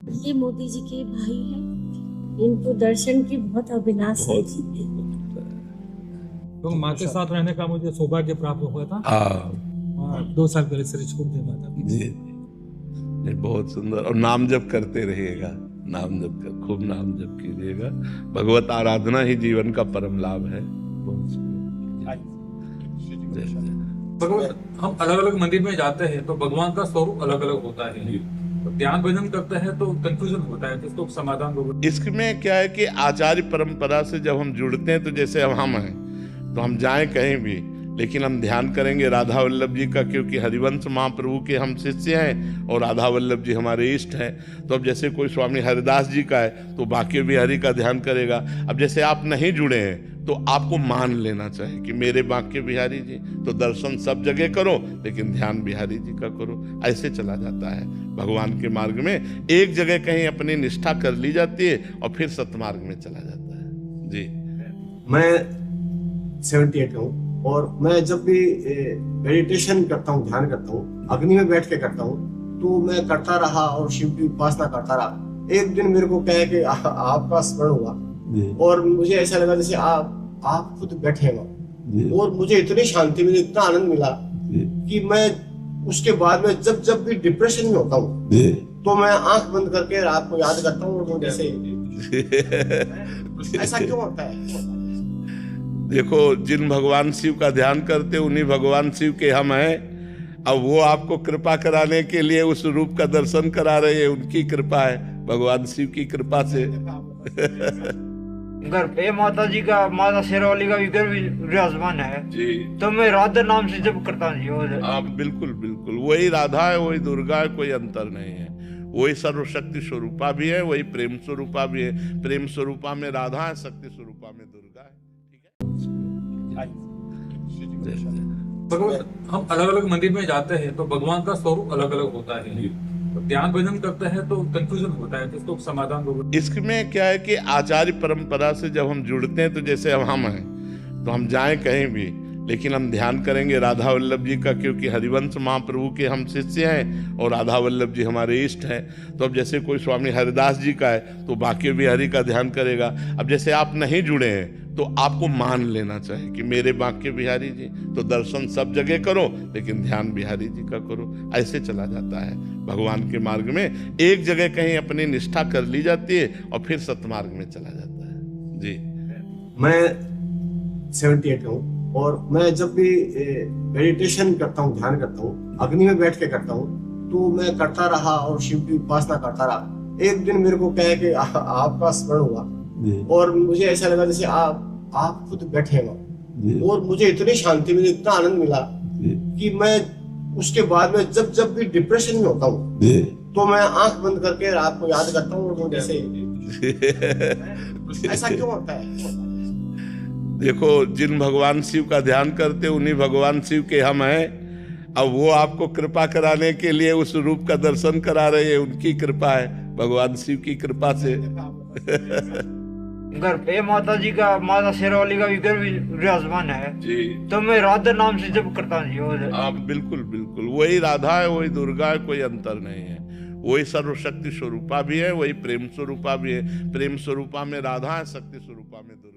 ये मोदी जी के भाई हैं, इनको दर्शन की बहुत अभिलाषा बहुत थी। तो माँ के साथ रहने का मुझे सौभाग्य प्राप्त हुआ था। हाँ 2 साल पहले श्री कुंती माता की। जी नहीं, बहुत सुंदर। और नाम जप करते रहिएगा, नाम जप कर, खूब नाम जप कीजिएगा। भगवत आराधना ही जीवन का परम लाभ है। बहुत सुंदर। जय जय। भगवान, हम अलग अलग मंदिर में जाते हैं तो भगवान का स्वरूप अलग अलग होता है। तो ध्यान भजन करते हैं तो कंफ्यूजन होता है, तो इसको समाधान होगा। इसमें क्या है कि आचार्य परंपरा से जब हम जुड़ते हैं तो जैसे अब हम हैं तो हम जाएं कहीं भी, लेकिन हम ध्यान करेंगे राधा वल्लभ जी का, क्योंकि हरिवंश महाप्रभु के हम शिष्य हैं और राधा वल्लभ जी हमारे इष्ट हैं। तो अब जैसे कोई स्वामी हरिदास जी का है तो बाकी बिहारी का ध्यान करेगा। अब जैसे आप नहीं जुड़े हैं तो आपको मान लेना चाहिए कि मेरे बांके बिहारी जी, तो दर्शन सब जगह करो लेकिन ध्यान बिहारी जी का करो। ऐसे चला जाता है भगवान के मार्ग में। एक जगह कहीं अपनी निष्ठा कर ली जाती है और फिर सतमार्ग में चला जाता है। जी मैं 78 हूँ और मैं जब भी मेडिटेशन करता हूँ, ध्यान करता हूँ, अग्नि में बैठ के करता हूँ, तो मैं करता रहा और शिव की उपासना करता रहा। एक दिन मेरे को कहे कि आपका स्मरण हुआ और मुझे ऐसा लगा जैसे आप खुद बैठे हो और मुझे इतनी शांति मिली, इतना आनंद मिला कि मैं उसके बाद में जब भी डिप्रेशन में होता हूँ तो मैं आंख बंद करके रात को याद करता हूँ। तो जैसे ऐसा क्यों होता है? देखो, जिन भगवान शिव का ध्यान करते उन्हीं भगवान शिव के हम हैं। अब वो आपको कृपा कराने के लिए उस रूप का दर्शन करा रहे हैं, उनकी कृपा है, भगवान शिव की कृपा से। घर पे माता जी का, माता शेरावाली का भी घर विराजमान है जी। तो मैं राधा नाम से जब करता हूँ जी। हाँ बिल्कुल बिल्कुल, वही राधा है, वही दुर्गा है, कोई अंतर नहीं है। वही सर्वशक्ति स्वरूपा भी है, वही प्रेम स्वरूपा भी है। प्रेम स्वरूपा में राधा है, शक्ति स्वरूपा में दुर्गा है। ठीक है। जय जय। भगवान, हम अलग अलग मंदिर में जाते हैं तो भगवान का स्वरूप अलग अलग होता है। तो ध्यान भजन करते हैं तो कंफ्यूजन होता है, तो इसको समाधान होगा। इसमें क्या है कि आचार्य परंपरा से जब हम जुड़ते हैं तो जैसे अब हम हैं तो हम जाएं कहीं भी, लेकिन हम ध्यान करेंगे राधा वल्लभ जी का, क्योंकि हरिवंश महाप्रभु के हम शिष्य हैं और राधा वल्लभ जी हमारे इष्ट हैं। तो अब जैसे कोई स्वामी हरिदास जी का है तो बाकी बिहारी का ध्यान करेगा। अब जैसे आप नहीं जुड़े हैं तो आपको मान लेना चाहिए कि मेरे बांके बिहारी जी, तो दर्शन सब जगह करो लेकिन ध्यान बिहारी जी का करो। ऐसे चला जाता है भगवान के मार्ग में। एक जगह कहीं अपनी निष्ठा कर ली जाती है और फिर सतमार्ग में चला जाता है। जी मैं 78 हूँ और मैं जब भी मेडिटेशन करता हूँ, ध्यान करता हूँ, अग्नि में बैठ के करता हूँ, तो मैं करता रहा और शिव की उपासना करता रहा। एक दिन मेरे को कहे कि आपका स्मरण हुआ और मुझे ऐसा लगा जैसे आप खुद बैठे हो और मुझे इतनी शांति मिली, इतना आनंद मिला कि मैं उसके बाद में जब भी डिप्रेशन में होता हूँ तो मैं आंख बंद करके रात को याद करता हूँ। तो जैसे ऐसा क्यों होता है? देखो, जिन भगवान शिव का ध्यान करते उन्हीं भगवान शिव के हम हैं। अब वो आपको कृपा कराने के लिए उस रूप का दर्शन करा रहे हैं, उनकी कृपा है, भगवान शिव की कृपा से। घर पे माता जी का, माता शेरावाली का भी घर विराजमान है जी। तो मैं राधा नाम से जब करता हूँ जी। हाँ बिल्कुल बिल्कुल, वही राधा है, वही दुर्गा है, कोई अंतर नहीं है। वही सर्वशक्ति स्वरूपा भी है, वही प्रेम स्वरूपा भी है। प्रेम स्वरूपा में राधा है, शक्ति स्वरूपा में दुर्गा।